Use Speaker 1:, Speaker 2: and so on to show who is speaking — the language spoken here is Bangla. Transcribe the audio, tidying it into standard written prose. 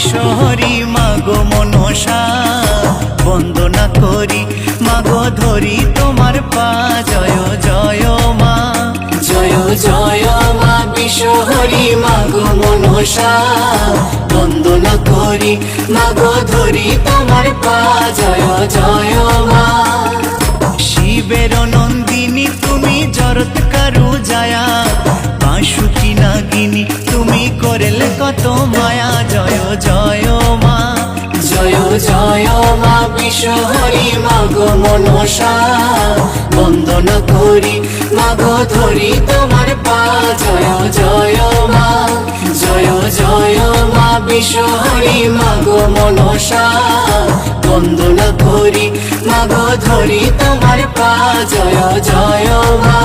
Speaker 1: বিশ্বহরি মাগো মনসা বন্দনা করি মাগো ধরি তোমার পা জয় জয় মা জয় জয় মা বিশ্বহরি মাগো মনসা বন্দনা করি মাগো ধরি তোমার পা জয় জয় মা শিবের নন্দিনী তুমি জরত কারু জায়া বাঁশুকি নাগিনী তুমি করেলে কত মায়া জয় জয় মা জয় জয় মা বিশ্বহরি মাগো মনসা বন্দনা করি মাগো ধরি তোমার পা জয় জয় মা জয় জয় মা বিশ্বহরি মাগো মনসা বন্দনা করি মাগো ধরি তোমার পা জয় জয় মা।